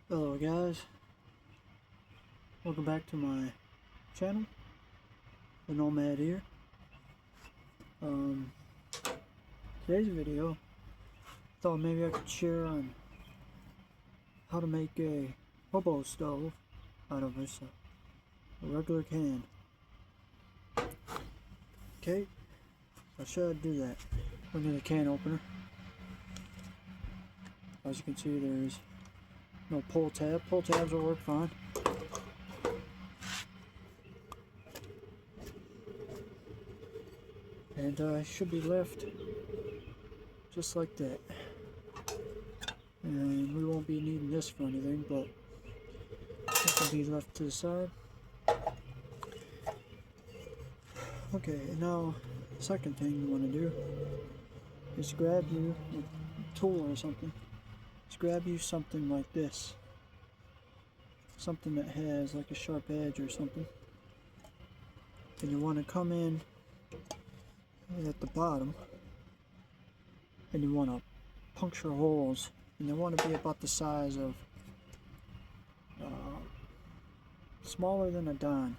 Hello guys, welcome back to my channel, the Nomad here. Today's video, thought maybe I could share on how to make a hobo stove out of this a regular can. Okay, so should do that. We'll need a can opener. As you can see, there's no pull tab. Pull tabs will work fine. And should be left just like that. And we won't be needing this for anything, but it can be left to the side. Okay, now the second thing you want to do is grab you a tool or something. Just grab you something like this. Something that has like a sharp edge or something. And you want to come in at the bottom and you want to puncture holes, and they want to be about the size of smaller than a dime.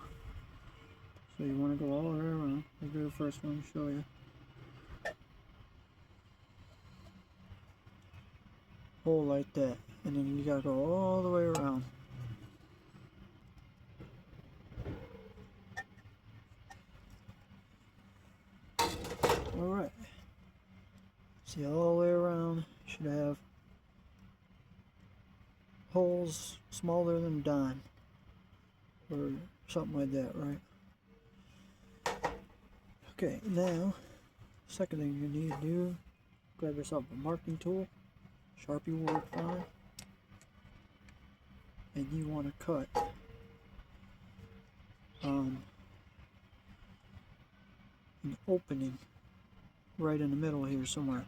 So you want to go all the way around. I'll do the first one to show you. Hole like that, and then you gotta go all the way around. Alright, see, all the way around should have holes smaller than a dime or something like that, right? Okay, now second thing you need to do, grab yourself a marking tool. Sharpie will work fine, and you want to cut an opening right in the middle here somewhere.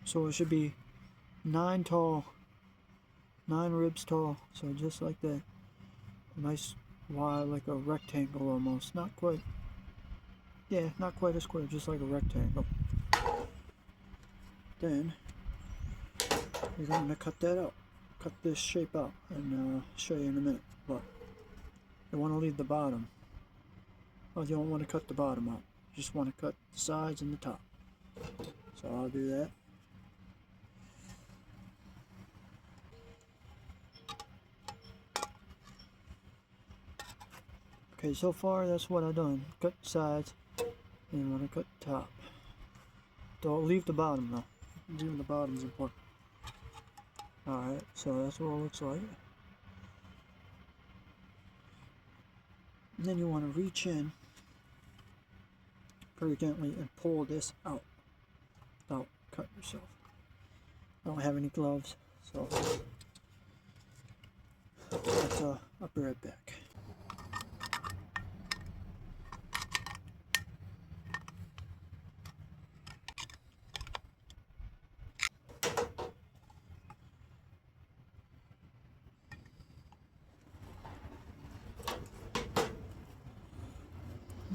So it should be 9 ribs tall, so just like that. A nice wide, like a rectangle almost. Not quite, yeah, not quite a square, just like a rectangle. Then you're going to cut that out, cut this shape out, and show you in a minute. But you want to leave the bottom. Well, you don't want to cut the bottom out. You just want to cut the sides and the top. So I'll do that. Okay, so far that's what I've done. Cut the sides, and you want to cut the top. Don't leave the bottom though. Leaving the bottom is important. Alright, so that's what it looks like. And then you want to reach in very gently and pull this out without cutting yourself. I don't have any gloves, so let's I'll be right back.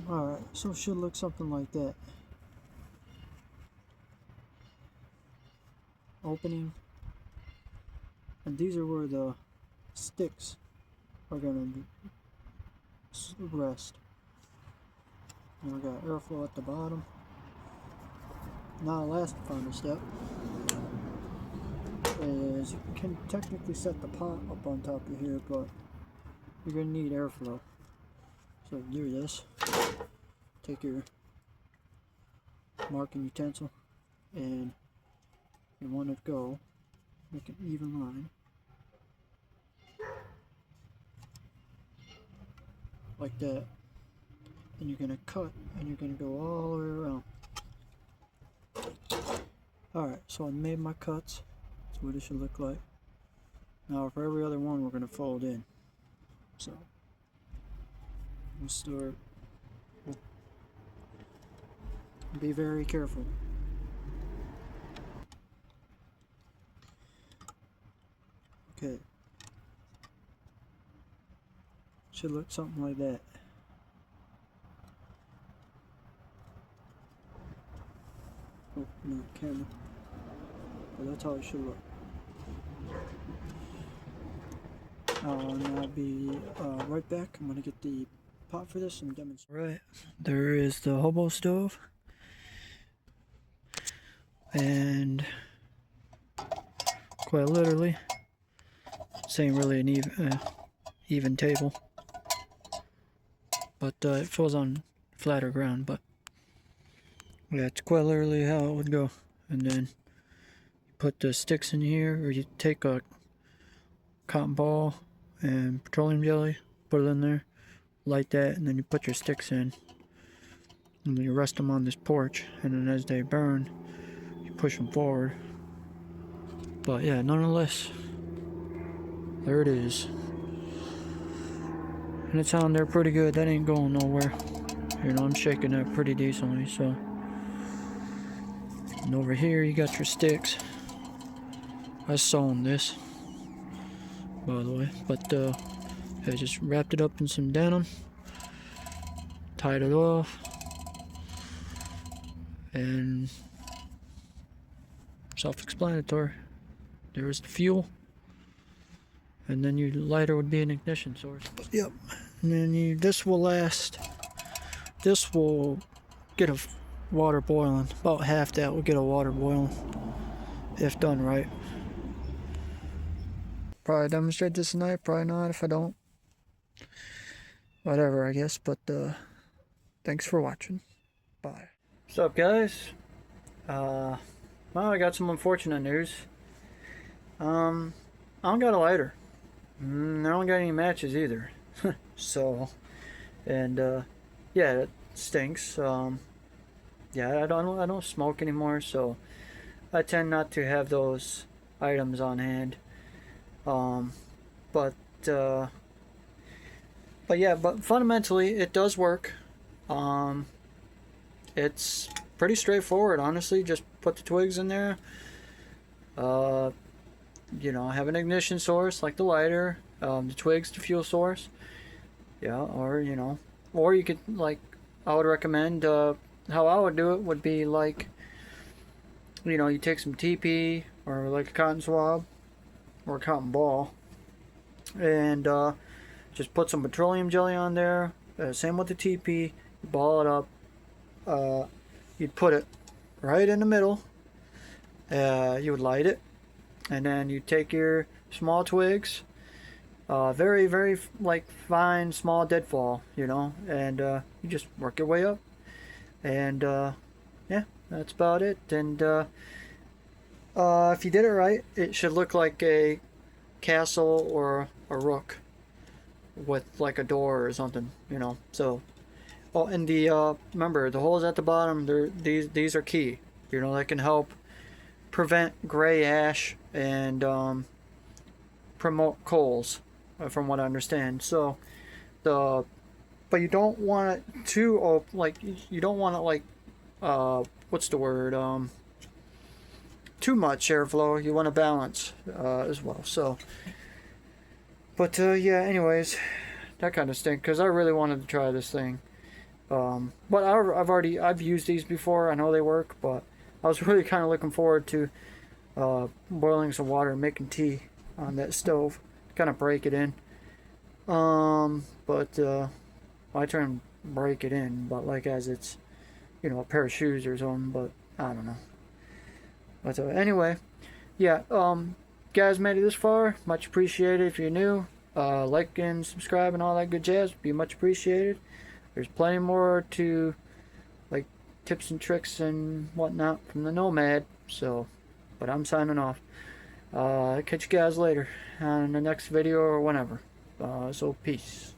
Alright, so it should look something like that. Opening, and these are where the sticks are going to rest. And we got airflow at the bottom. Now the last final step is, you can technically set the pot up on top of here, but you're going to need airflow. So do this. Take your marking utensil and you want to go make an even line like that. Then you're going to cut and you're going to go all the way around. Alright, so I made my cuts. That's what it should look like. Now for every other one we're going to fold in. So we'll start. Be very careful. Okay. Should look something like that. Oh, no, camera. But that's how it should look. And I'll be right back. I'm gonna get the pot for this and demonstrate. Right, there is the hobo stove, and quite literally, this ain't really an even table, but it falls on flatter ground. But yeah, it's quite literally how it would go. And then you put the sticks in here, or you take a cotton ball and petroleum jelly, put it in there, light that, and then you put your sticks in, and then you rest them on this porch, and then as they burn, you push them forward. But yeah, nonetheless, there it is. And it's on there pretty good. That ain't going nowhere. You know, I'm shaking that pretty decently, so. And over here, you got your sticks. I sewn this, by the way, but I just wrapped it up in some denim, tied it off, and self-explanatory. There's the fuel, and then your lighter would be an ignition source. Yep. And then this will last. This will get a water boiling. About half that will get a water boiling if done right. Probably demonstrate this tonight. Probably not if I don't. Whatever, I guess. But thanks for watching. Bye. What's up, guys? Well, I got some unfortunate news. I don't got a lighter. I don't got any matches either. So, and yeah, it stinks. Yeah, I don't smoke anymore, so I tend not to have those items on hand. But fundamentally it does work. It's pretty straightforward, honestly. Just put the twigs in there. You know, have an ignition source like the lighter, the twigs, the fuel source. Yeah, or you know, or you could, like, I would recommend, how I would do it would be like, you know, you take some TP or like a cotton swab or a cotton ball, and just put some petroleum jelly on there. Same with the TP. You ball it up. You'd put it right in the middle. You would light it, and then you take your small twigs, very, very like fine, small deadfall, you know, and you just work your way up, and yeah, that's about it. And if you did it right, it should look like a castle or a rook with like a door or something, you know. So, oh, and the remember, the holes at the bottom, these are key, you know. That can help prevent gray ash and promote coals, from what I understand. So but you don't want it too like, you don't want it like, what's the word, too much airflow. You want to balance as well. So, but yeah, anyways, that kind of stink, because I really wanted to try this thing. But I've used these before. I know they work, but I was really kind of looking forward to boiling some water and making tea on that stove, kind of break it in. But I try and break it in, but like as it's, you know, a pair of shoes or something. But I don't know. But anyway, yeah. Guys made it this far, much appreciated. If you're new, like and subscribe and all that good jazz, be much appreciated. There's plenty more to, like, tips and tricks and whatnot from the Nomad. So, but I'm signing off. Catch you guys later on the next video or whenever. So peace.